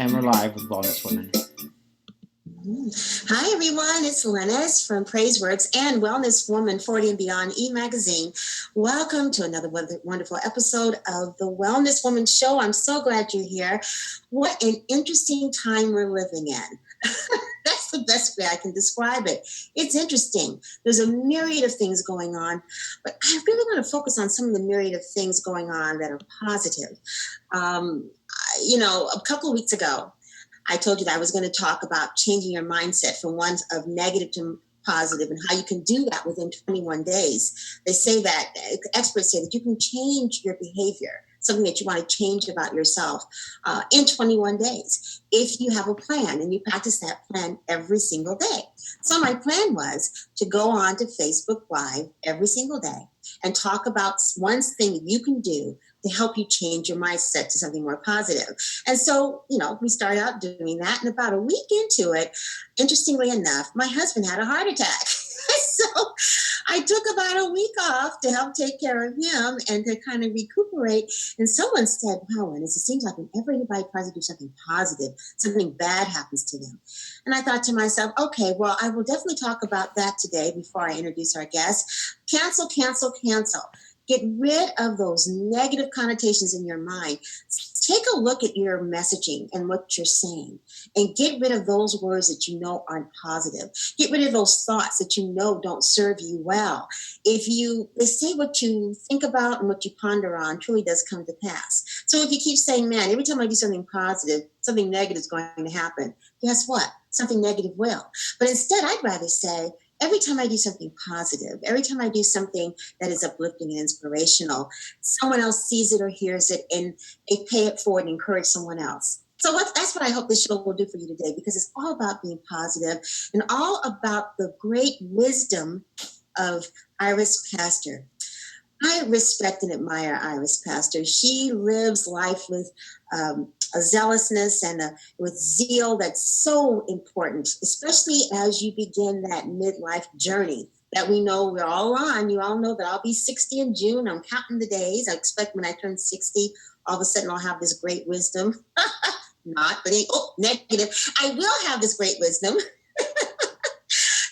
And we're live with Wellness Women. Hi, everyone. It's Lennis from Praise Works and Wellness Woman 40 and Beyond e-magazine. Welcome to another wonderful episode of the Wellness Woman Show. I'm so glad you're here. What an interesting time we're living in. That's the best way I can describe it. It's interesting. There's a myriad of things going on, but I really want to focus on some of the myriad of things going on that are positive. A couple of weeks ago, I told you that I was going to talk about changing your mindset from one of negative to positive and how you can do that within 21 days. They say that, experts say that you can change your behavior, something that you want to change about yourself in 21 days if you have a plan and you practice that plan every single day. So my plan was to go on to Facebook Live every single day and talk about one thing that you can do to help you change your mindset to something more positive. And so, we started out doing that. And about a week into it, interestingly enough, my husband had a heart attack. So I took about a week off to help take care of him and to kind of recuperate. And someone said, wow, and it seems like whenever anybody tries to do something positive, something bad happens to them. And I thought to myself, okay, well, I will definitely talk about that today before I introduce our guest. Cancel, cancel, cancel. Get rid of those negative connotations in your mind. Take a look at your messaging and what you're saying and get rid of those words that you know aren't positive. Get rid of those thoughts that you know don't serve you well. They say what you think about and what you ponder on truly does come to pass. So if you keep saying, man, every time I do something positive, something negative is going to happen, guess what? Something negative will. But instead, I'd rather say, every time I do something positive, every time I do something that is uplifting and inspirational, someone else sees it or hears it and they pay it forward and encourage someone else. So that's what I hope this show will do for you today, because it's all about being positive and all about the great wisdom of Iris Pastor. I respect and admire Iris Pastor. She lives life with a zealousness and with zeal that's so important, especially as you begin that midlife journey that we know we're all on. You all know that I'll be 60 in June. I'm counting the days. I expect when I turn 60, all of a sudden I'll have this great wisdom. Negative. I will have this great wisdom.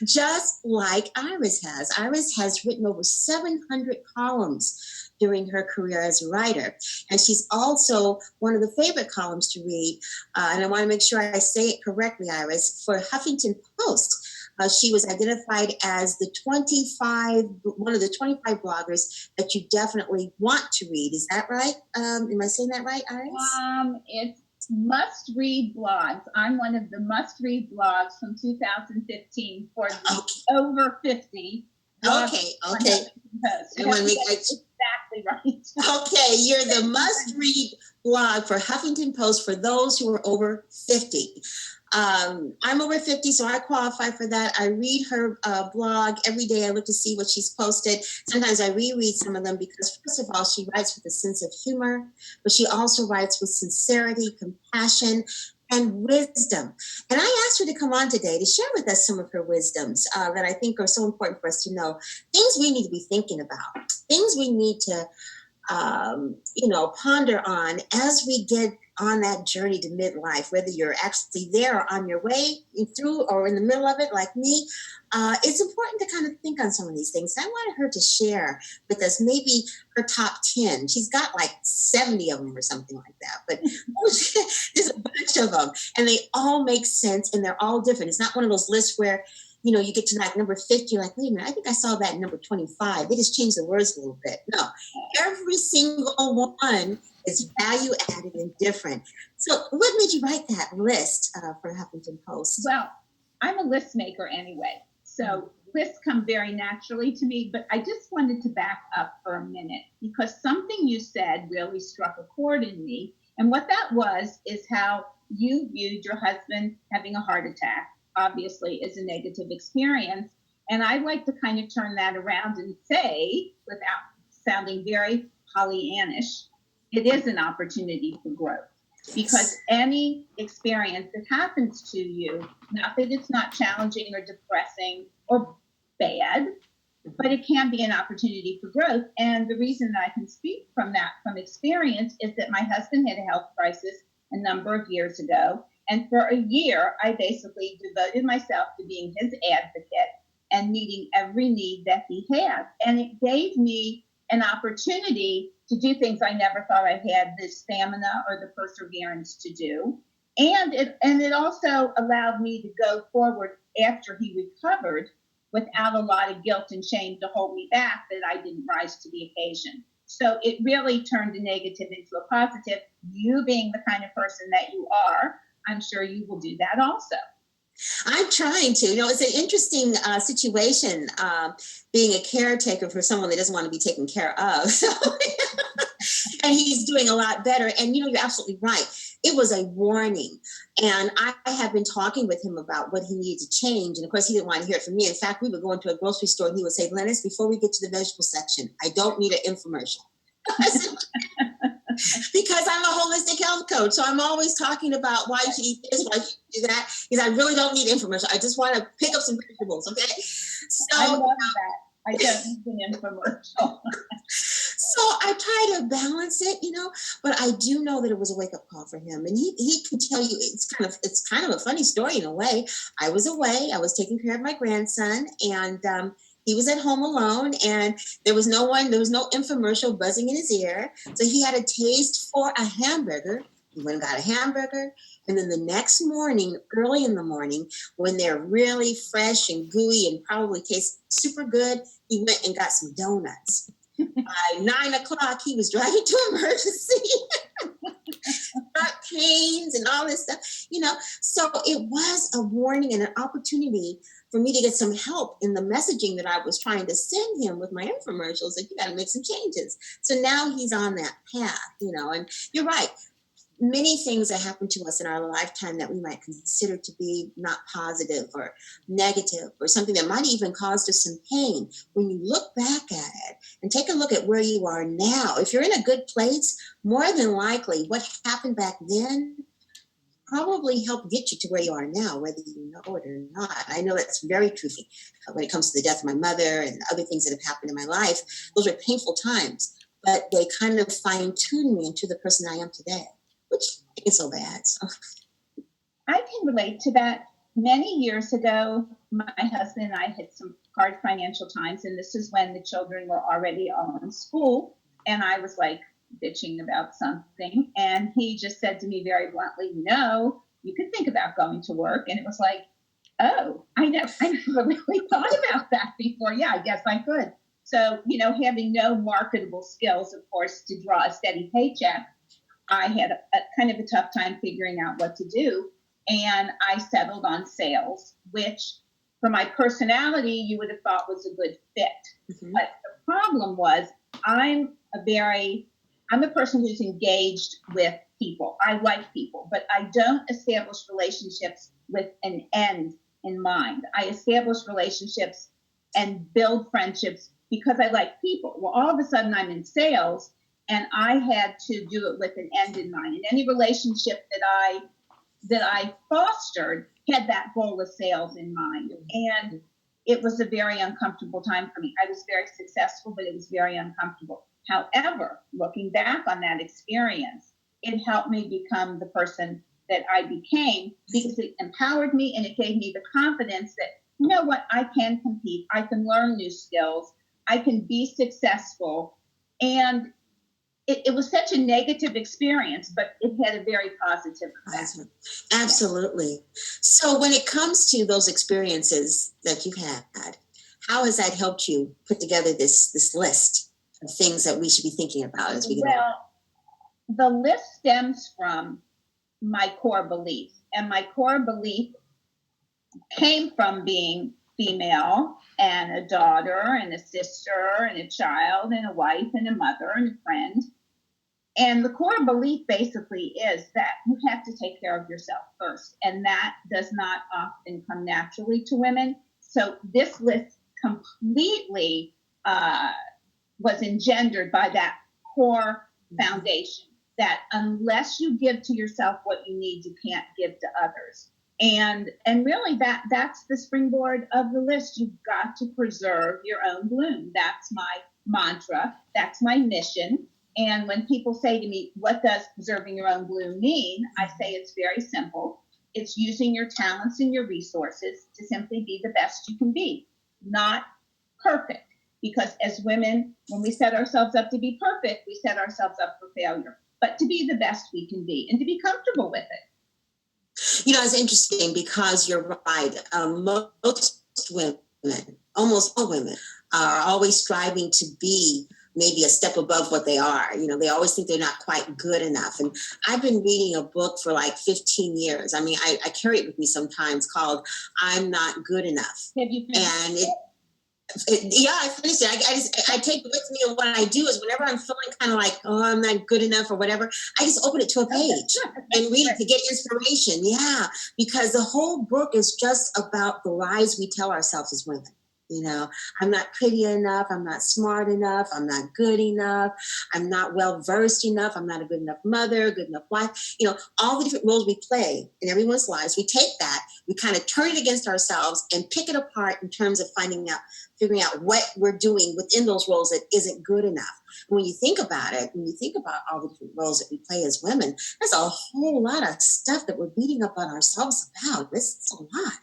Just like Iris has. Iris has written over 700 columns during her career as a writer. And she's also one of the favorite columns to read. And I want to make sure I say it correctly, Iris, for Huffington Post. She was identified as one of the 25 bloggers that you definitely want to read. Is that right? Am I saying that right, Iris? It's must-read blogs. I'm one of the must-read blogs from 2015 for over 50. Okay. Exactly right. Okay, you're the must-read blog for Huffington Post for those who are over 50. I'm over 50, so I qualify for that. I read her blog every day. I look to see what she's posted. Sometimes I reread some of them because, first of all, she writes with a sense of humor, but she also writes with sincerity, compassion, and wisdom. And I asked her to come on today to share with us some of her wisdoms that I think are so important for us to know. Things we need to be thinking about, things we need to ponder on as we get on that journey to midlife, whether you're actually there or on your way through or in the middle of it like me. It's important to kind of think on some of these things. I wanted her to share with us maybe her top 10. She's got like 70 of them or something like that, but there's a bunch of them and they all make sense and they're all different. It's not one of those lists where you get to like number 50, you're like, wait a minute, I think I saw that in number 25. They just changed the words a little bit. No, every single one is value added and different. So what made you write that list for Huffington Post? Well, I'm a list maker anyway. So lists come very naturally to me, but I just wanted to back up for a minute because something you said really struck a chord in me. And what that was is how you viewed your husband having a heart attack. Obviously is a negative experience. And I'd like to kind of turn that around and say, without sounding very Pollyannish, it is an opportunity for growth. Because any experience that happens to you, not that it's not challenging or depressing or bad, but it can be an opportunity for growth. And the reason that I can speak from experience is that my husband had a health crisis a number of years ago. And for a year, I basically devoted myself to being his advocate and meeting every need that he had. And it gave me an opportunity to do things I never thought I had the stamina or the perseverance to do. And it also allowed me to go forward after he recovered without a lot of guilt and shame to hold me back that I didn't rise to the occasion. So it really turned a negative into a positive. You being the kind of person that you are, I'm sure you will do that also. I'm trying to. It's an interesting situation being a caretaker for someone that doesn't want to be taken care of. So, and he's doing a lot better. And, you're absolutely right. It was a warning. And I have been talking with him about what he needed to change. And of course, he didn't want to hear it from me. In fact, we would go into a grocery store and he would say, Lennis, before we get to the vegetable section, I don't need an infomercial. Because I'm a holistic health coach. So I'm always talking about why you should eat this, why you should do that. Because I really don't need infomercial. I just want to pick up some vegetables. Okay. So I love that. I don't need an infomercial. So I try to balance it, but I do know that it was a wake-up call for him. And he can tell you it's kind of a funny story in a way. I was away, I was taking care of my grandson, and he was at home alone, and there was no infomercial buzzing in his ear. So he had a taste for a hamburger. He went and got a hamburger. And then the next morning, early in the morning, when they're really fresh and gooey and probably taste super good, he went and got some donuts. By 9 o'clock, he was driving to emergency, back pains and all this stuff, So it was a warning and an opportunity for me to get some help in the messaging that I was trying to send him with my infomercials. That you got to make some changes. So now he's on that path, and you're right. Many things that happen to us in our lifetime that we might consider to be not positive or negative or something that might even cause us some pain. When you look back at it and take a look at where you are now, if you're in a good place, more than likely what happened back then probably helped get you to where you are now, whether you know it or not. I know that's very true when it comes to the death of my mother and other things that have happened in my life. Those are painful times, but they kind of fine-tuned me into the person I am today. Which ain't so bad. So. I can relate to that. Many years ago, my husband and I had some hard financial times, and this is when the children were already all in school, and I was like bitching about something, and he just said to me very bluntly, you could think about going to work. And it was like, oh, I never really thought about that before. Yeah, I guess I could. So, having no marketable skills, of course, to draw a steady paycheck, I had a kind of a tough time figuring out what to do. And I settled on sales, which for my personality, you would have thought was a good fit. Mm-hmm. But the problem was I'm a person who's engaged with people. I like people, but I don't establish relationships with an end in mind. I establish relationships and build friendships because I like people. Well, all of a sudden I'm in sales, and I had to do it with an end in mind. And any relationship that I fostered had that goal of sales in mind. And it was a very uncomfortable time for me. I was very successful, but it was very uncomfortable. However, looking back on that experience, it helped me become the person that I became because it empowered me and it gave me the confidence that, you know what, I can compete. I can learn new skills. I can be successful. And it was such a negative experience, but it had a very positive effect. Absolutely. So when it comes to those experiences that you've had, how has that helped you put together this list of things that we should be thinking about as we go? Well, the list stems from my core belief. And my core belief came from being female and a daughter and a sister and a child and a wife and a mother and a friend. And the core belief basically is that you have to take care of yourself first. And that does not often come naturally to women. So this list completely was engendered by that core foundation that unless you give to yourself what you need, you can't give to others. And really that's the springboard of the list. You've got to preserve your own bloom. That's my mantra. That's my mission. And when people say to me, what does preserving your own bloom mean? I say it's very simple. It's using your talents and your resources to simply be the best you can be, not perfect. Because as women, when we set ourselves up to be perfect, we set ourselves up for failure. But to be the best we can be and to be comfortable with it. You know, it's interesting because you're right. Most women, almost all women, are always striving to be maybe a step above what they are. You know, they always think they're not quite good enough. And I've been reading a book for like 15 years. I mean, I carry it with me sometimes called I'm Not Good Enough. Have you And yeah, I finished it. I take it with me, and what I do is whenever I'm feeling kind of like, oh, I'm not good enough or whatever, I just open it to a page and read it to get inspiration. Yeah, because the whole book is just about the lies we tell ourselves as women. You know, I'm not pretty enough. I'm not smart enough. I'm not good enough. I'm not well versed enough. I'm not a good enough mother, good enough wife. You know, all the different roles we play in everyone's lives. We take that, we kind of turn it against ourselves and pick it apart in terms of figuring out what we're doing within those roles that isn't good enough. When you think about it, when you think about all the different roles that we play as women, there's a whole lot of stuff that we're beating up on ourselves about. This is a lot.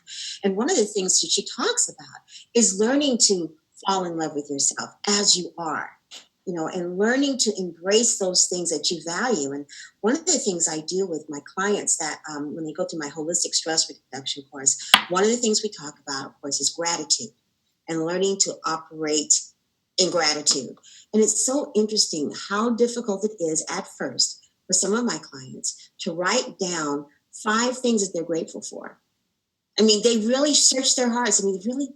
And one of the things that she talks about is learning to fall in love with yourself as you are, you know, and learning to embrace those things that you value. And one of the things I do with my clients that when they go through my holistic stress reduction course, one of the things we talk about, of course, is gratitude and learning to operate in gratitude. And it's so interesting how difficult it is at first for some of my clients to write down 5 things that they're grateful for. I mean, they really search their hearts. I mean, really,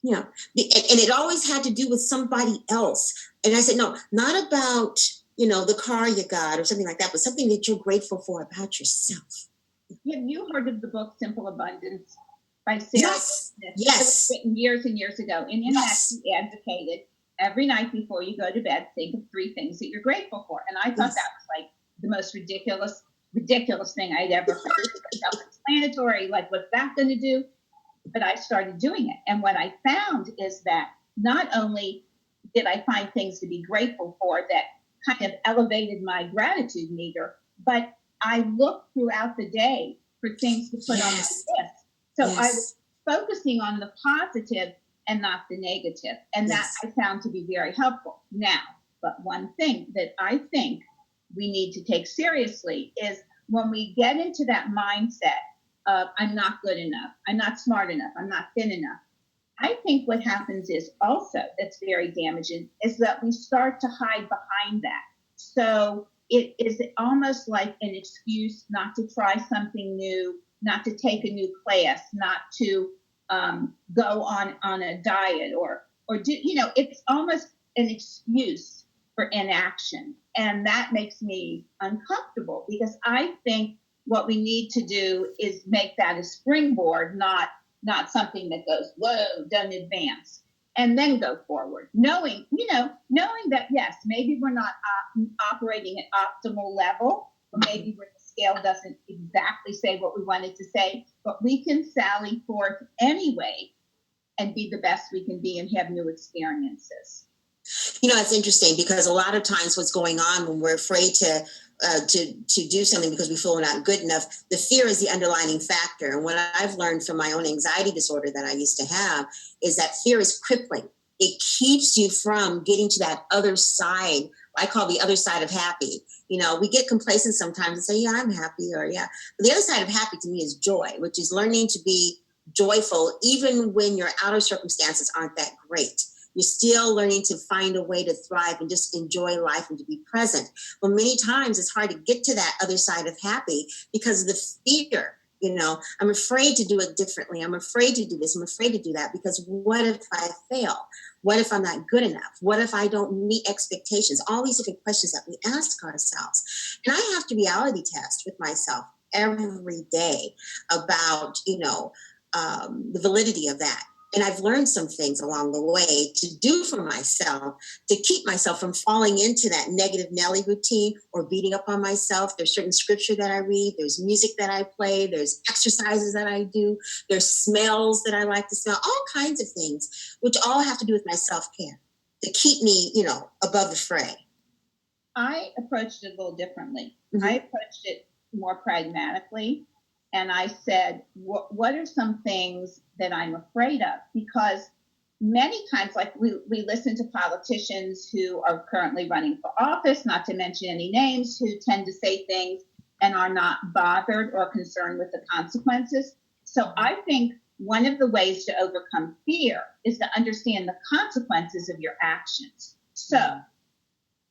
you know, and it always had to do with somebody else. And I said, no, not about, you know, the car you got or something like that, but something that you're grateful for about yourself. Have you heard of the book Simple Abundance by Sarah? Yes. Smith? Yes. It was written years and years ago. And in that, she advocated every night before you go to bed, think of 3 things that you're grateful for. And I thought that was like the most ridiculous thing I'd ever heard. Self-explanatory, like what's that going to do? But I started doing it. And what I found is that not only did I find things to be grateful for that kind of elevated my gratitude meter, but I looked throughout the day for things to put on my list. So I was focusing on the positive and not the negative. And that I found to be very helpful. Now, but one thing that I think we need to take seriously is when we get into that mindset of I'm not good enough, I'm not smart enough, I'm not thin enough. I think what happens is also that's very damaging is that we start to hide behind that. So it is almost like an excuse not to try something new, not to take a new class, not to go on a diet or do, you know, it's almost an excuse for inaction. And that makes me uncomfortable because I think what we need to do is make that a springboard, not something that goes, whoa, done advance, and then go forward. Knowing that, yes, maybe we're not operating at optimal level, or maybe where the scale doesn't exactly say what we wanted to say, but we can sally forth anyway and be the best we can be and have new experiences. You know, it's interesting because a lot of times what's going on when we're afraid to do something because we feel we're not good enough, the fear is the underlying factor. And what I've learned from my own anxiety disorder that I used to have is that fear is crippling. It keeps you from getting to that other side. I call the other side of happy. You know, we get complacent sometimes and say, yeah, I'm happy, or yeah. But the other side of happy to me is joy, which is learning to be joyful even when your outer circumstances aren't that great. You're still learning to find a way to thrive and just enjoy life and to be present. But many times it's hard to get to that other side of happy because of the fear. You know, I'm afraid to do it differently. I'm afraid to do this. I'm afraid to do that because what if I fail? What if I'm not good enough? What if I don't meet expectations? All these different questions that we ask ourselves. And I have to reality test with myself every day about, the validity of that. And I've learned some things along the way to do for myself to keep myself from falling into that negative Nelly routine or beating up on myself. There's certain scripture that I read. There's music that I play. There's exercises that I do. There's smells that I like to smell, all kinds of things, which all have to do with my self-care to keep me, above the fray. I approached it a little differently. Mhm. I approached it more pragmatically. And I said, what are some things that I'm afraid of? Because many times, like we listen to politicians who are currently running for office, not to mention any names, who tend to say things and are not bothered or concerned with the consequences. So I think one of the ways to overcome fear is to understand the consequences of your actions. So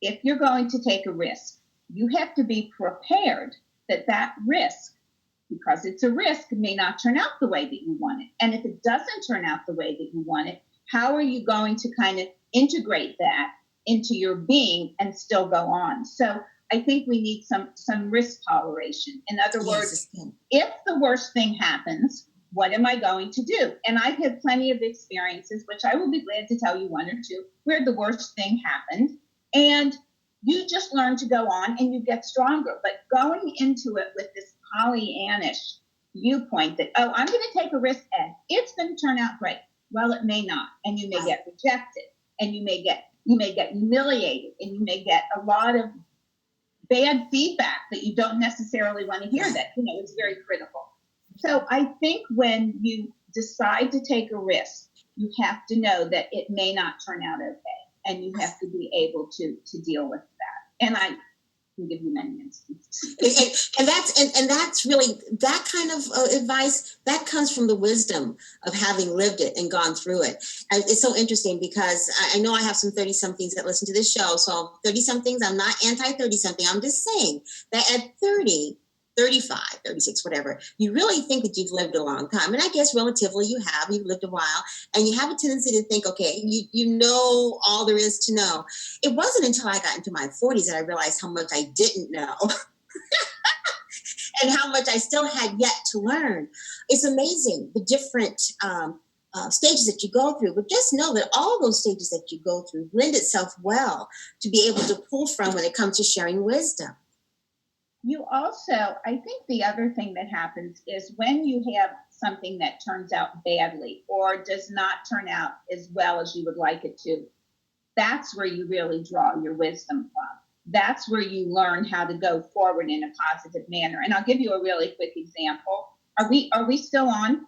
if you're going to take a risk, you have to be prepared that that risk, because it's a risk, may not turn out the way that you want it. And if it doesn't turn out the way that you want it, how are you going to kind of integrate that into your being and still go on? So I think we need some risk toleration. In other words, if the worst thing happens, what am I going to do? And I've had plenty of experiences, which I will be glad to tell you one or two, where the worst thing happened. And you just learn to go on and you get stronger. But going into it with this Pollyannish viewpoint that, oh, I'm going to take a risk and it's going to turn out great. Well, it may not. And you may get rejected and you may get humiliated and you may get a lot of bad feedback that you don't necessarily want to hear that, is very critical. So I think when you decide to take a risk, you have to know that it may not turn out okay. And you have to be able to deal with that. And I can give you many instances. And that's really that kind of advice that comes from the wisdom of having lived it and gone through it. And it's so interesting because I know I have some 30-somethings that listen to this show. So 30-somethings, I'm not anti-30-something. I'm just saying that at 30, 35, 36, whatever, you really think that you've lived a long time. And I guess relatively you've lived a while, and you have a tendency to think, okay, you know all there is to know. It wasn't until I got into my 40s that I realized how much I didn't know and how much I still had yet to learn. It's amazing the different stages that you go through, but just know that all those stages that you go through lend itself well to be able to pull from when it comes to sharing wisdom. You also, I think the other thing that happens is when you have something that turns out badly or does not turn out as well as you would like it to, that's where you really draw your wisdom from. That's where you learn how to go forward in a positive manner. And I'll give you a really quick example. Are we still on?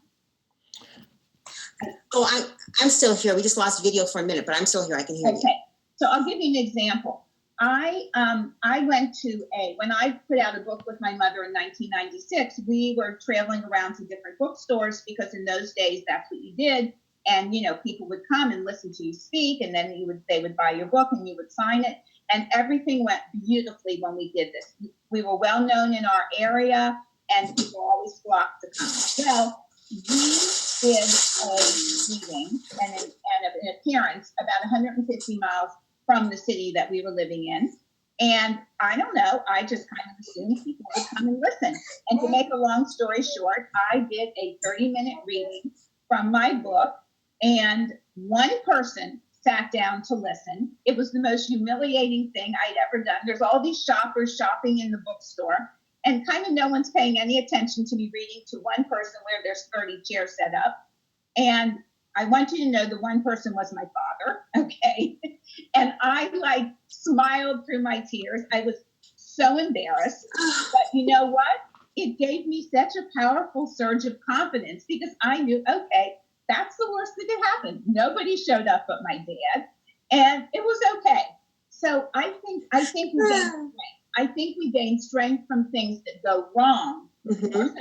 Oh, I'm still here. We just lost video for a minute, but I'm still here. I can hear you. Okay. So I'll give you an example. I went to when I put out a book with my mother in 1996, we were traveling around to different bookstores because in those days, that's what you did. And, people would come and listen to you speak, and then they would buy your book and you would sign it. And everything went beautifully when we did this. We were well known in our area and people always flocked to come. Well, we did a meeting and an appearance about 150 miles from the city that we were living in. And I don't know, I just kind of assumed people would come and listen. And to make a long story short, I did a 30-minute reading from my book, and one person sat down to listen. It was the most humiliating thing I'd ever done. There's all these shoppers shopping in the bookstore, and kind of no one's paying any attention to me reading to one person where there's 30 chairs set up. And I want you to know the one person was my father, okay? And I smiled through my tears. I was so embarrassed. But you know what? It gave me such a powerful surge of confidence because I knew, okay, that's the worst that could happen. Nobody showed up but my dad, and it was okay. So I think we gain strength. I think we gain strength from things that go wrong, even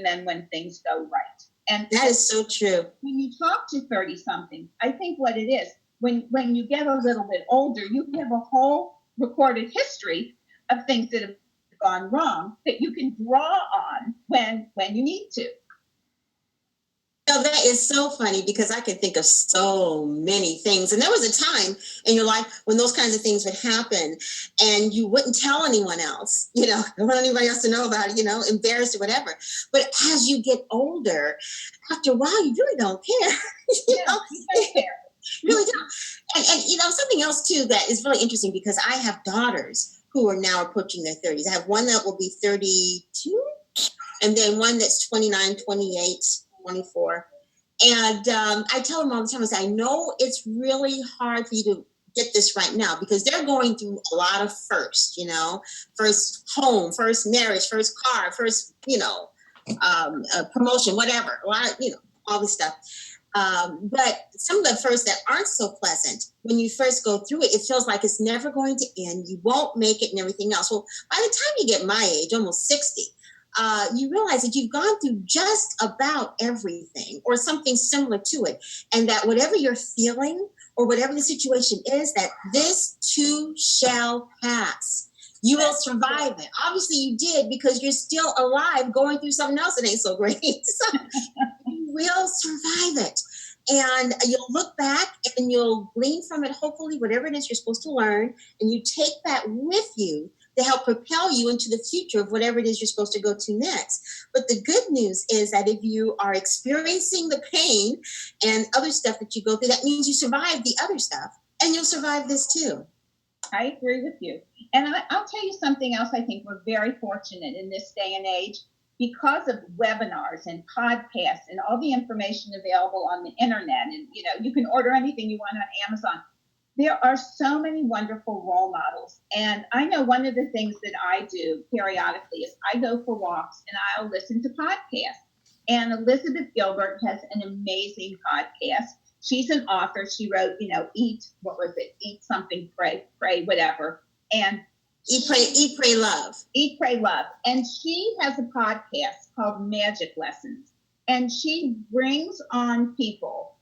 then when things go right. And that is so true. When you talk to 30-something, I think what it is, when you get a little bit older, you have a whole recorded history of things that have gone wrong that you can draw on when you need to. That is so funny because I can think of so many things. And there was a time in your life when those kinds of things would happen and you wouldn't tell anyone else, don't want anybody else to know about it, embarrassed or whatever. But as you get older, after a while, you really don't care. You don't care. Really don't. And something else too that is really interesting because I have daughters who are now approaching their 30s. I have one that will be 32 and then one that's 29, 28. 24. And I tell them all the time, I say, I know it's really hard for you get this right now, because they're going through a lot of first, first home, first marriage, first car, first, promotion, whatever, all this stuff. But some of the firsts that aren't so pleasant, when you first go through it, it feels like it's never going to end. You won't make it and everything else. Well, by the time you get my age, almost 60, you realize that you've gone through just about everything or something similar to it. And that whatever you're feeling or whatever the situation is, that this too shall pass. You will survive it. Obviously you did, because you're still alive going through something else that ain't so great. So you will survive it. And you'll look back and you'll glean from it, hopefully, whatever it is you're supposed to learn. And you take that with you to help propel you into the future of whatever it is you're supposed to go to next. But the good news is that if you are experiencing the pain and other stuff that you go through, that means you survived the other stuff, and you'll survive this too. I agree with you. And I'll tell you something else. I think we're very fortunate in this day and age because of webinars and podcasts and all the information available on the internet. And, you can order anything you want on Amazon. There are so many wonderful role models. And I know one of the things that I do periodically is I go for walks and I'll listen to podcasts. And Elizabeth Gilbert has an amazing podcast. She's an author. She wrote, Eat something, pray, whatever. And Eat, pray, love. Eat, pray, love. And she has a podcast called Magic Lessons. And she brings on people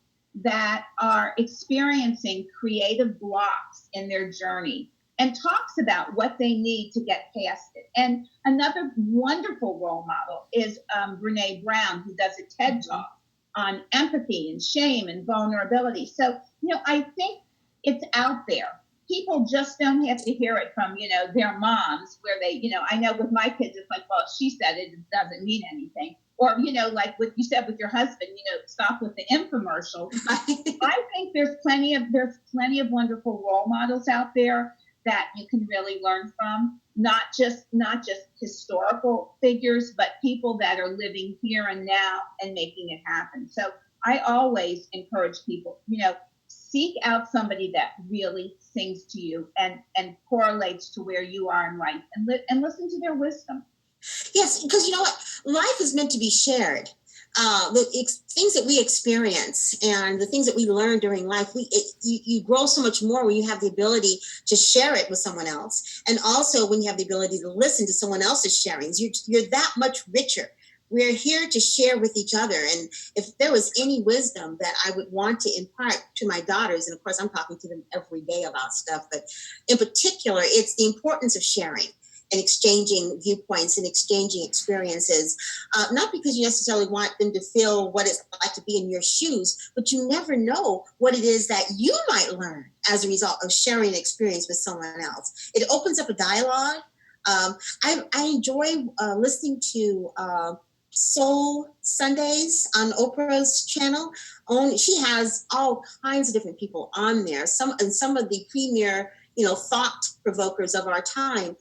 that are experiencing creative blocks in their journey and talks about what they need to get past it. And another wonderful role model is Brene Brown, who does a TED Talk on empathy and shame and vulnerability. So, I think it's out there. People just don't have to hear it from, their moms, where they, I know with my kids, it's like, well, she said it, it doesn't mean anything. Or, like what you said with your husband, stop with the infomercial. I think there's plenty of wonderful role models out there that you can really learn from, not just historical figures, but people that are living here and now and making it happen. So I always encourage people, seek out somebody that really sings to you and correlates to where you are in life, and listen to their wisdom. Yes, because you know what? Life is meant to be shared. Things that we experience and the things that we learn during life, you grow so much more when you have the ability to share it with someone else. And also when you have the ability to listen to someone else's sharings, you're that much richer. We're here to share with each other. And if there was any wisdom that I would want to impart to my daughters, and of course I'm talking to them every day about stuff, but in particular, it's the importance of sharing and exchanging viewpoints and exchanging experiences, not because you necessarily want them to feel what it's like to be in your shoes, but you never know what it is that you might learn as a result of sharing an experience with someone else. It opens up a dialogue. I enjoy listening to Soul Sundays on Oprah's channel. She has all kinds of different people on there. Some of the premier, thought provokers of our time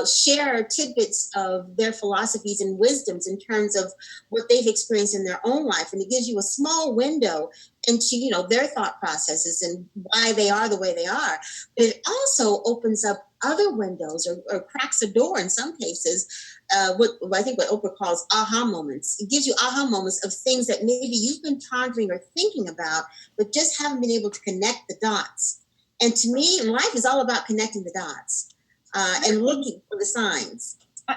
share tidbits of their philosophies and wisdoms in terms of what they've experienced in their own life, and it gives you a small window into their thought processes and why they are the way they are. But it also opens up other windows or cracks a door in some cases. What Oprah calls aha moments. It gives you aha moments of things that maybe you've been pondering or thinking about, but just haven't been able to connect the dots. And to me, life is all about connecting the dots and looking for the signs. I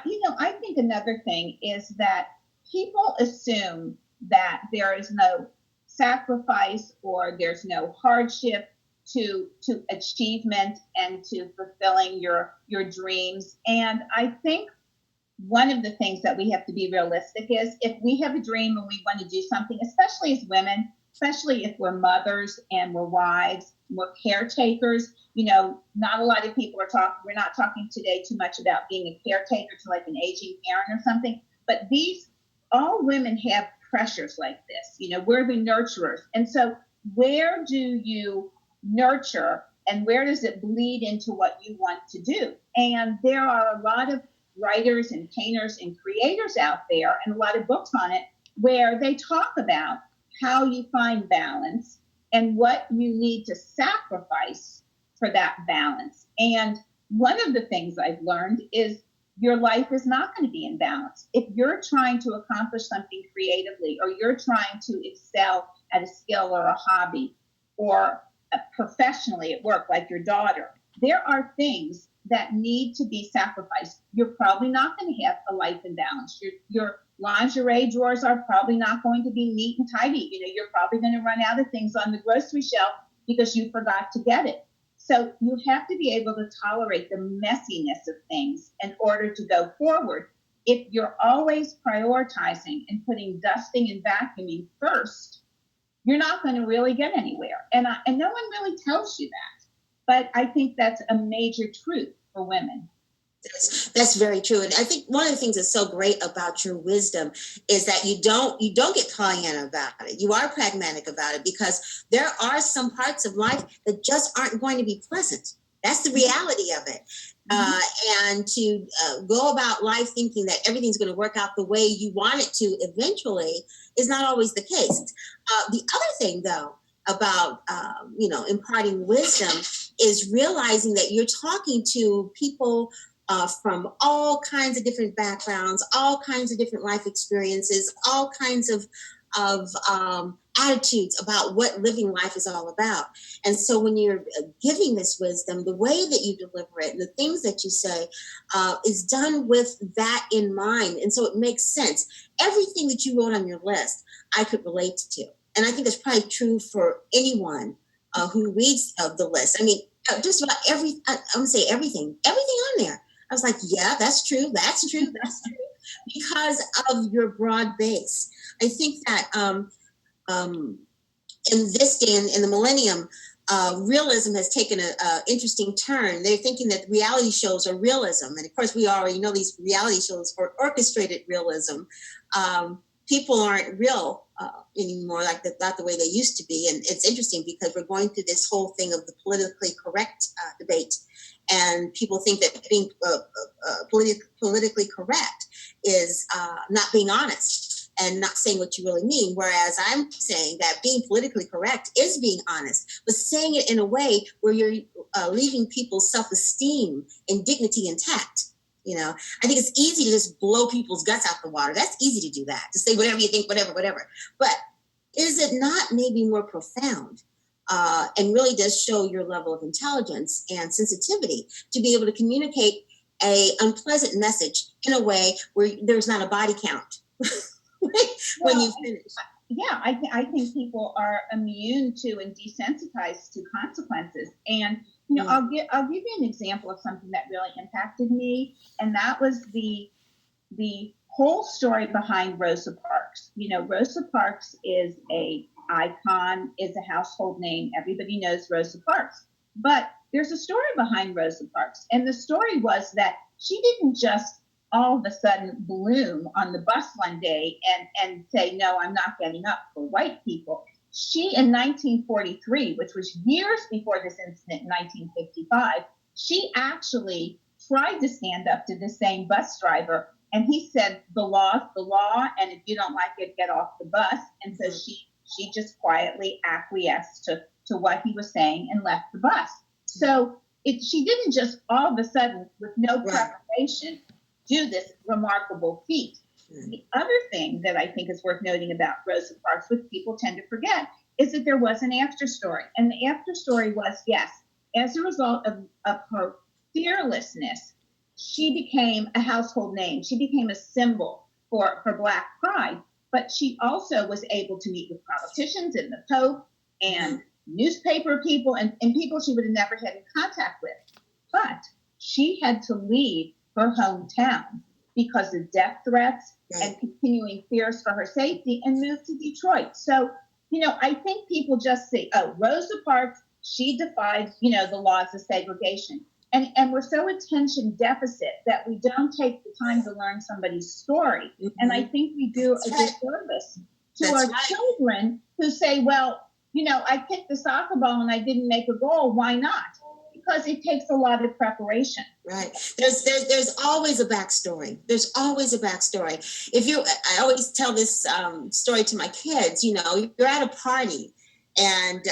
think another thing is that people assume that there is no sacrifice or there's no hardship to achievement and to fulfilling your dreams. And I think one of the things that we have to be realistic is if we have a dream and we want to do something, especially as women, especially if we're mothers and we're wives, we're caretakers, not a lot of people we're not talking today too much about being a caretaker to like an aging parent or something, but all women have pressures like this. We're the nurturers. And so where do you nurture and where does it bleed into what you want to do? And there are a lot of writers and painters and creators out there and a lot of books on it where they talk about how you find balance and what you need to sacrifice for that balance. And one of the things I've learned is your life is not going to be in balance. If you're trying to accomplish something creatively, or you're trying to excel at a skill or a hobby, or professionally at work, like your daughter, there are things that need to be sacrificed. You're probably not going to have a life in balance. Your lingerie drawers are probably not going to be neat and tidy. You're probably going to run out of things on the grocery shelf because you forgot to get it. So you have to be able to tolerate the messiness of things in order to go forward. If you're always prioritizing and putting dusting and vacuuming first, you're not going to really get anywhere. And no one really tells you that. But I think that's a major truth for women. That's very true. And I think one of the things that's so great about your wisdom is that you don't get Pollyanna about it. You are pragmatic about it, because there are some parts of life that just aren't going to be pleasant. That's the reality of it. And to go about life thinking that everything's going to work out the way you want it to eventually is not always the case. The other thing, though, about imparting wisdom is realizing that you're talking to people from all kinds of different backgrounds, all kinds of different life experiences, all kinds of attitudes about what living life is all about. And so when you're giving this wisdom, the way that you deliver it and the things that you say is done with that in mind. And so it makes sense. Everything that you wrote on your list, I could relate to. And I think that's probably true for anyone who reads the list. I mean, just about I'm going to say everything on there. I was like, yeah, that's true. That's true. That's true. Because of your broad base. I think that in this day, in the millennium, realism has taken an interesting turn. They're thinking that reality shows are realism. And of course, we already know these reality shows are orchestrated realism. People aren't real anymore, not the way they used to be. And it's interesting because we're going through this whole thing of the politically correct debate. And people think that being politically correct is not being honest and not saying what you really mean. Whereas I'm saying that being politically correct is being honest, but saying it in a way where you're leaving people's self-esteem and dignity intact. I think it's easy to just blow people's guts out the water. That's easy to do that, to say whatever you think, whatever. But is it not maybe more profound? And really does show your level of intelligence and sensitivity to be able to communicate a unpleasant message in a way where there's not a body count when you finish. Yeah, I think people are immune to and desensitized to consequences. And I'll give you an example of something that really impacted me, and that was the whole story behind Rosa Parks. Rosa Parks is a icon, is a household name. Everybody knows Rosa Parks. But there's a story behind Rosa Parks. And the story was that she didn't just all of a sudden bloom on the bus one day and say, no, I'm not getting up for white people. She, in 1943, which was years before this incident in 1955, she actually tried to stand up to the same bus driver. And he said, the law's the law, and if you don't like it, get off the bus. And so she just quietly acquiesced to what he was saying and left the bus. So she didn't just all of a sudden, with no preparation, do this remarkable feat. The other thing that I think is worth noting about Rosa Parks, which people tend to forget, is that there was an after story. And the after story was, yes, as a result of her fearlessness, she became a household name. She became a symbol for Black pride. But she also was able to meet with politicians and the Pope and newspaper people and people she would have never had in contact with. But she had to leave her hometown because of death threats and continuing fears for her safety, and moved to Detroit. So, I think people just say, oh, Rosa Parks, she defied, the laws of segregation. And we're so attention deficit that we don't take the time to learn somebody's story. Mm-hmm. And I think we do a disservice to our children who say, well, I kicked the soccer ball and I didn't make a goal. Why not? Because it takes a lot of preparation. Right. There's always a backstory. There's always a backstory. I always tell this story to my kids. You're at a party And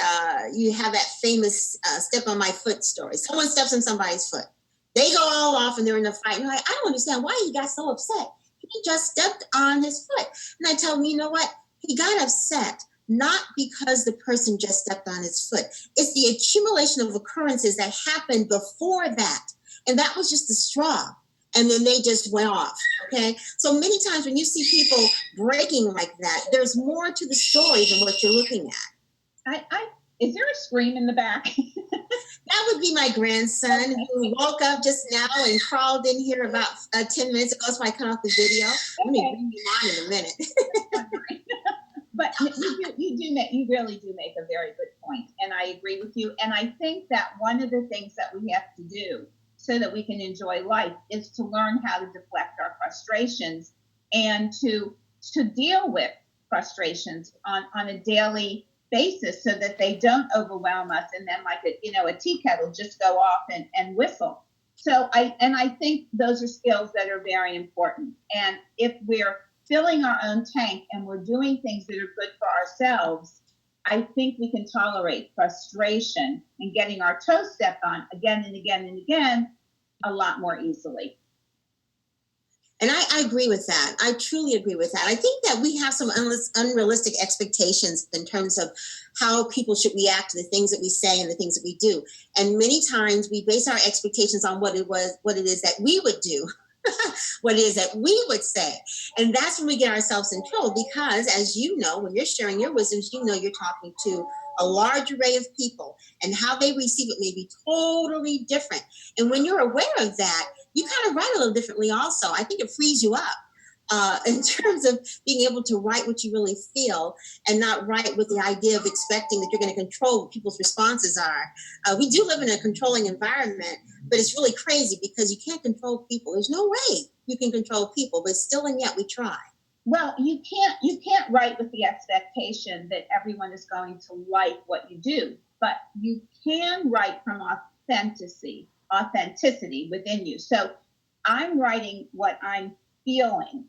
you have that famous step on my foot story. Someone steps on somebody's foot. They go all off and they're in a fight. And you're like, I don't understand why he got so upset. He just stepped on his foot. And I tell him, you know what? He got upset not because the person just stepped on his foot. It's the accumulation of occurrences that happened before that. And that was just the straw. And then they just went off. Okay. So many times when you see people breaking like that, there's more to the story than what you're looking at. Is there a scream in the back? That would be my grandson who woke up just now and crawled in here about 10 minutes ago, so I cut off the video. Let me bring him on in a minute. But you really do make a very good point, and I agree with you. And I think that one of the things that we have to do so that we can enjoy life is to learn how to deflect our frustrations and to deal with frustrations on a daily basis so that they don't overwhelm us and then like a tea kettle just go off and whistle. So I think those are skills that are very important. And if we're filling our own tank and we're doing things that are good for ourselves, I think we can tolerate frustration and getting our toes stepped on again and again and again a lot more easily. And I agree with that. I truly agree with that. I think that we have some unrealistic expectations in terms of how people should react to the things that we say and the things that we do. And many times we base our expectations on what it is that we would do, what it is that we would say. And that's when we get ourselves in trouble because, as you know, when you're sharing your wisdoms, you know you're talking to a large array of people and how they receive it may be totally different. And when you're aware of that, you kind of write a little differently also. I think it frees you up in terms of being able to write what you really feel and not write with the idea of expecting that you're going to control what people's responses are. We do live in a controlling environment, but it's really crazy because you can't control people. There's no way you can control people, but still and yet we try. Well, you can't write with the expectation that everyone is going to like what you do, but you can write from authenticity within you. So I'm writing what I'm feeling.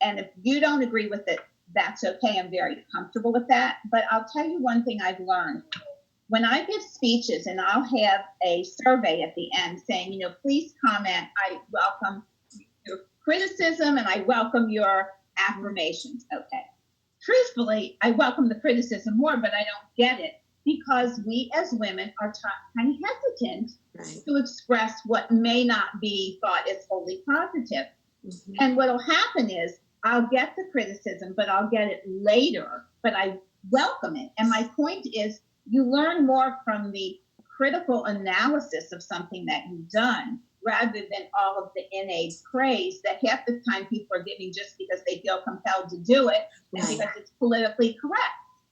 And if you don't agree with it, that's okay. I'm very comfortable with that. But I'll tell you one thing I've learned. When I give speeches and I'll have a survey at the end saying, please comment. I welcome your criticism and I welcome your affirmations. Okay. Truthfully, I welcome the criticism more, but I don't get it because we as women are kind of hesitant to express what may not be thought as wholly positive. Mm-hmm. And what will happen is I'll get the criticism, but I'll get it later, but I welcome it. And my point is you learn more from the critical analysis of something that you've done rather than all of the innate praise that half the time people are giving just because they feel compelled to do it and because it's politically correct.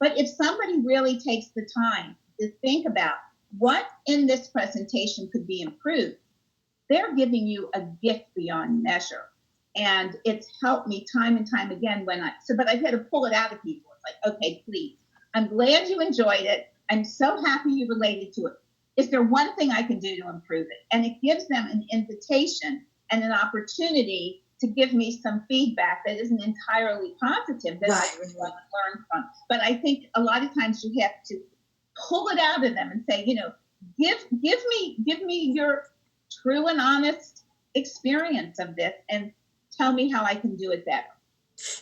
But if somebody really takes the time to think about what in this presentation could be improved, they're giving you a gift beyond measure. And it's helped me time and time again but I've had to pull it out of people. It's like, okay, please, I'm glad you enjoyed it. I'm so happy you related to it. Is there one thing I can do to improve it? And it gives them an invitation and an opportunity to give me some feedback that isn't entirely positive that I really want to learn from. But I think a lot of times you have to pull it out of them and say, give me your true and honest experience of this and tell me how I can do it better.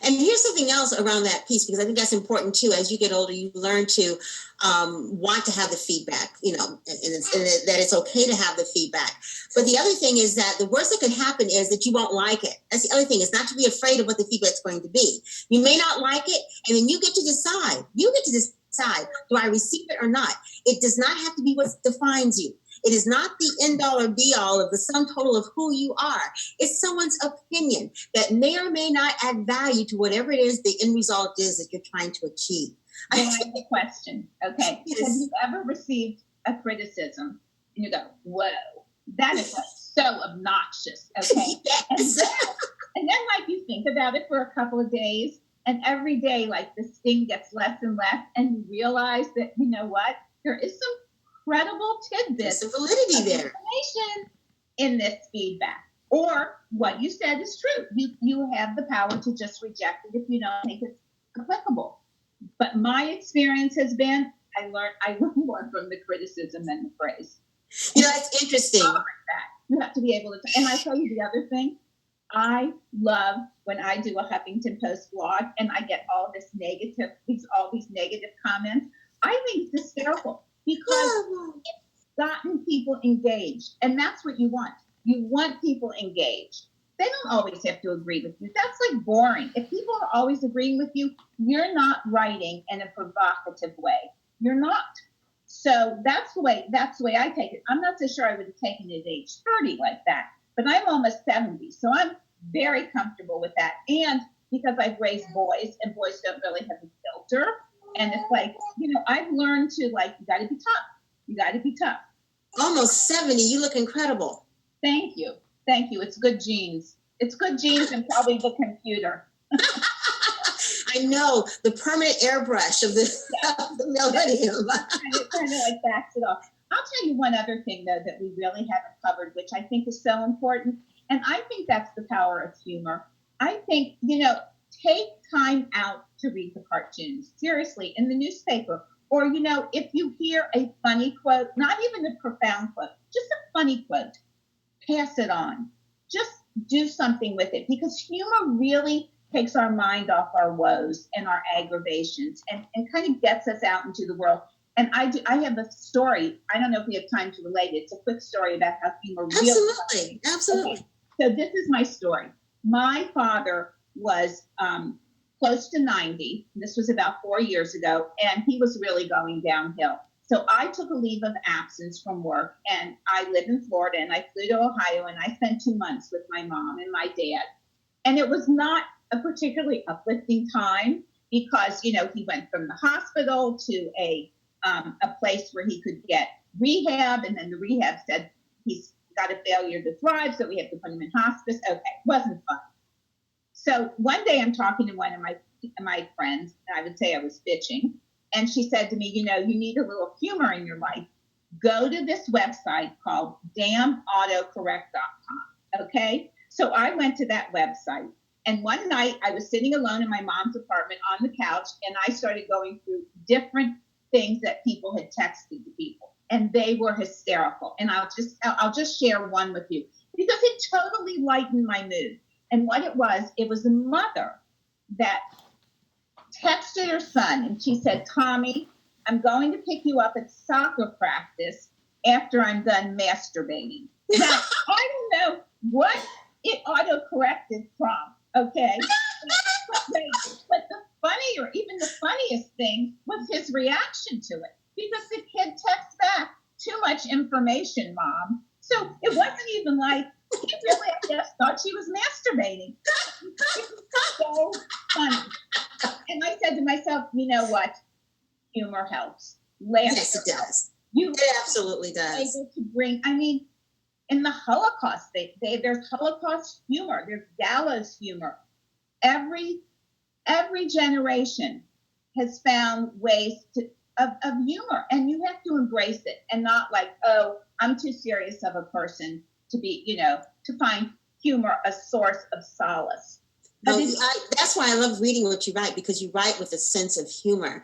And here's something else around that piece, because I think that's important too. As you get older, you learn to want to have the feedback, and that it's okay to have the feedback. But the other thing is that the worst that could happen is that you won't like it. That's the other thing, is not to be afraid of what the feedback's going to be. You may not like it, and then you get to decide. Do I receive it or not? It does not have to be what defines you. It is not the end all or be all of the sum total of who you are. It's someone's opinion that may or may not add value to whatever it is the end result is that you're trying to achieve. I have a question. Okay. Yes. Have you ever received a criticism and you go, whoa, that is so obnoxious. Okay. Yes. And then you think about it for a couple of days, and every day the sting gets less and less, and you realize that, there is some credible tidbits of validity there, information in this feedback, or what you said is true. You have the power to just reject it if you don't think it's applicable. But my experience has been I learn more from the criticism than the praise. You know, it's interesting. You have to be able to, and I tell you the other thing, I love when I do a Huffington Post blog and I get all these negative comments. I think it's hysterical because it's gotten people engaged, and that's what you want. You want people engaged. They don't always have to agree with you. That's like boring. If people are always agreeing with you, you're not writing in a provocative way. You're not. So that's the way I take it. I'm not so sure I would have taken it at age 30 like that, but I'm almost 70. So I'm very comfortable with that. And because I've raised boys, and boys don't really have a filter. And it's like, I've learned to, like, you got to be tough. You got to be tough. Almost 70. You look incredible. Thank you. Thank you. It's good genes. It's good genes and probably the computer. I know, the permanent airbrush of the millennium. kind of like backs it off. I'll tell you one other thing, though, that we really haven't covered, which I think is so important. And I think that's the power of humor. I think, take time out to read the cartoons, seriously, in the newspaper. Or, if you hear a funny quote, not even a profound quote, just a funny quote, pass it on. Just do something with it, because humor really takes our mind off our woes and our aggravations and kind of gets us out into the world. And I have a story. I don't know if we have time to relate it. It's a quick story about how humor really. Absolutely. Okay. So this is my story. My father was close to 90. This was about 4 years ago, and he was really going downhill. So I took a leave of absence from work, and I live in Florida, and I flew to Ohio, and I spent 2 months with my mom and my dad. And it was not a particularly uplifting time because, he went from the hospital to a place where he could get rehab, and then the rehab said he's got a failure to thrive, so we have to put him in hospice. Okay, wasn't fun. So one day I'm talking to one of my friends, and I would say I was bitching, and she said to me, you need a little humor in your life. Go to this website called damnautocorrect.com, okay? So I went to that website, and one night I was sitting alone in my mom's apartment on the couch, and I started going through different things that people had texted to people, and they were hysterical. And I'll just share one with you because it totally lightened my mood. And what it was a mother that texted her son, and she said, Tommy, I'm going to pick you up at soccer practice after I'm done masturbating. Now, I don't know what it auto-corrected from, okay? But even the funniest thing was his reaction to it, because the kid texts back, too much information, Mom. So it wasn't even like, he really, I guess, thought she was masturbating. It was so funny. And I said to myself, you know what? Humor helps. Laughter yes, it does. Helps. It absolutely does. Able to bring, in the Holocaust, there's Holocaust humor. There's gallows humor. Every generation has found ways of humor, and you have to embrace it and not like, oh, I'm too serious of a person to be, to find humor a source of solace. No, that's why I love reading what you write, because you write with a sense of humor.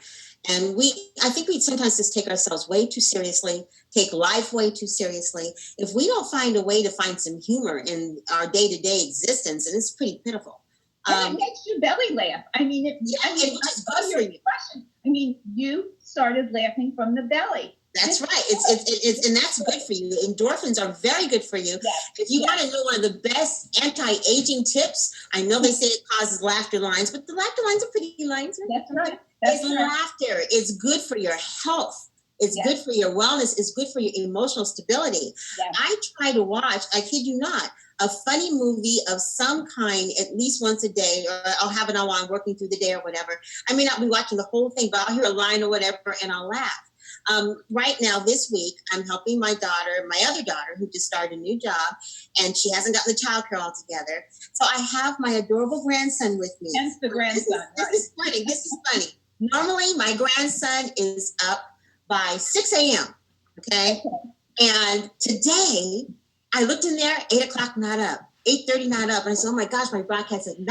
And I think we sometimes just take ourselves way too seriously, take life way too seriously. If we don't find a way to find some humor in our day-to-day existence, and it's pretty pitiful. And it makes you belly laugh. I love your expression. You started laughing from the belly. That's right. It's and that's good for you. Endorphins are very good for you. Yes. If you want to know one of the best anti-aging tips, I know they say it causes laughter lines, but the laughter lines are pretty lines. That's right. It's laughter. It's good for your health. It's good for your wellness. It's good for your emotional stability. Yes. I try to watch, I kid you not, a funny movie of some kind at least once a day, or I'll have it on while I'm working through the day or whatever. I may not be watching the whole thing, but I'll hear a line or whatever and I'll laugh. Right now, this week, I'm helping my other daughter, who just started a new job, and she hasn't got the childcare all together. So I have my adorable grandson with me. Hence the grandson. This is funny. Normally, my grandson is up by 6 a.m., okay? And today, I looked in there, 8 o'clock, not up. 8:30, not up. And I said, oh my gosh, my broadcast at 9.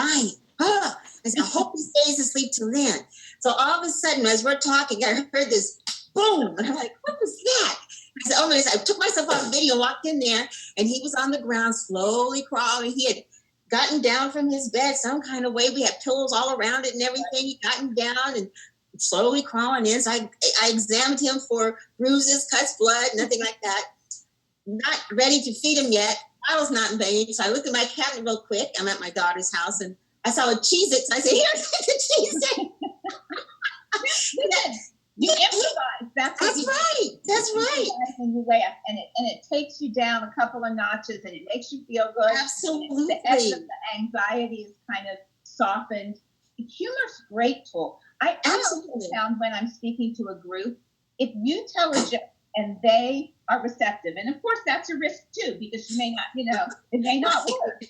I said, I hope he stays asleep till then. So all of a sudden, as we're talking, I heard this boom. And I'm like, what was that? I said, oh my goodness. I took myself off video, walked in there, and he was on the ground, slowly crawling. He had gotten down from his bed some kind of way. We had pillows all around it and everything. He gotten down and slowly crawling in. So I examined him for bruises, cuts, blood, nothing like that. Not ready to feed him yet. I was not in pain. So I looked at my cabinet real quick. I'm at my daughter's house and I saw a Cheez-It. So I said, here's the Cheez-It. You improvise. That's right. That's right. When you laugh, and it takes you down a couple of notches, and it makes you feel good. Absolutely. The edge of the anxiety is kind of softened. Humor's great tool. I also found when I'm speaking to a group, if you tell a joke and they are receptive, and of course that's a risk too, because you may not, it may not work.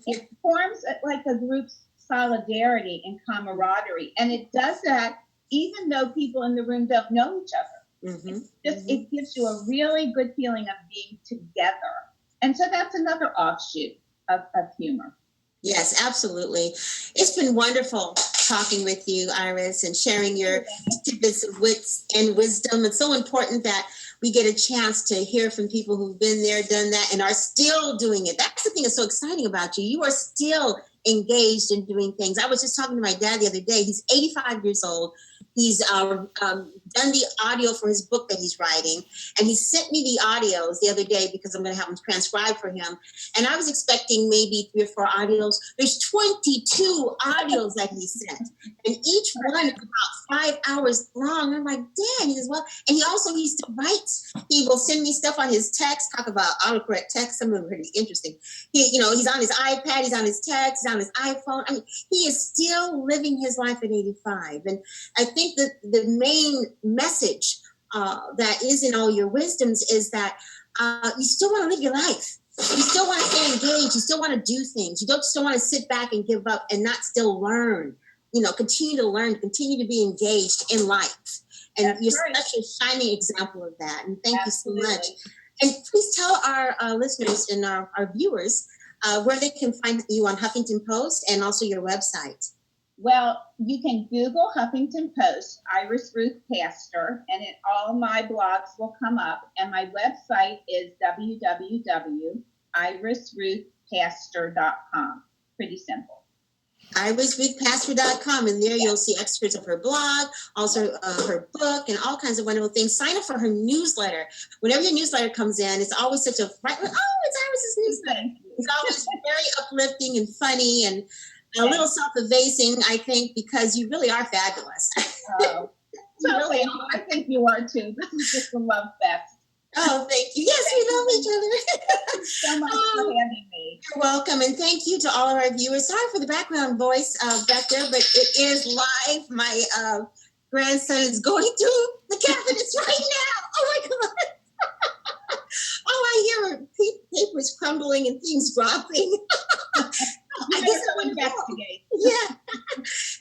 It forms like a group's solidarity and camaraderie, and it does that even though people in the room don't know each other. It gives you a really good feeling of being together, and so that's another offshoot of humor. Yes, absolutely. It's been wonderful talking with you, Iris, and sharing your tidbits of wits and wisdom. It's so important that we get a chance to hear from people who've been there, done that, and are still doing it. That's the thing that's so exciting about you. You are still engaged in doing things. I was just talking to my dad the other day. He's 85 years old. He's done the audio for his book that he's writing. And he sent me the audios the other day because I'm going to have them transcribed for him. And I was expecting maybe 3 or 4 audios. There's 22 audios that he sent. And each one is about 5 hours long. I'm like, Dad, he says, well, and he still writes. He will send me stuff on his text, talk about autocorrect text. Some of them are really interesting. He's on his iPad, he's on his text, he's on his iPhone. I mean, he is still living his life at 85. And I think that the main message that is in all your wisdoms is that you still want to live your life. You still want to stay engaged. You still want to do things. You don't still want to sit back and give up and not still learn. Continue to learn, continue to be engaged in life. And that's you're right. Such a shining example of that. And thank Absolutely. You so much. And please tell our listeners and our viewers where they can find you on Huffington Post and also your website. Well, you can Google Huffington Post, Iris Ruth Pastor, and all my blogs will come up. And my website is www.irisruthpastor.com. Pretty simple. irisruthpastor.com, and there you'll see excerpts of her blog, also her book, and all kinds of wonderful things. Sign up for her newsletter. Whenever your newsletter comes in, it's always such a it's Iris's newsletter. It's always very uplifting and funny and a little self-effacing, I think, because you really are fabulous. Oh, really I think you are too. This is just a love fest. Oh, thank you. Yes, we love each other. Thanks so much for having me. You're welcome, and thank you to all of our viewers. Sorry for the background voice back there, but it is live. My grandson is going through the cabinets right now. Oh my God. All I hear are papers crumbling and things dropping. I guess I'll investigate. Yeah.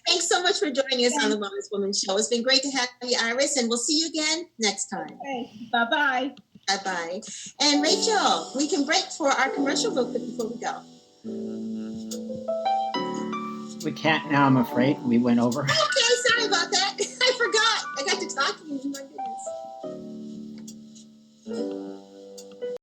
Thanks so much for joining us on the Wellness Woman Show. It's been great to have you, Iris, and we'll see you again next time. Okay. Bye-bye. Bye-bye. And Rachel, we can break for our commercial real quick before we go. We can't now, I'm afraid. We went over.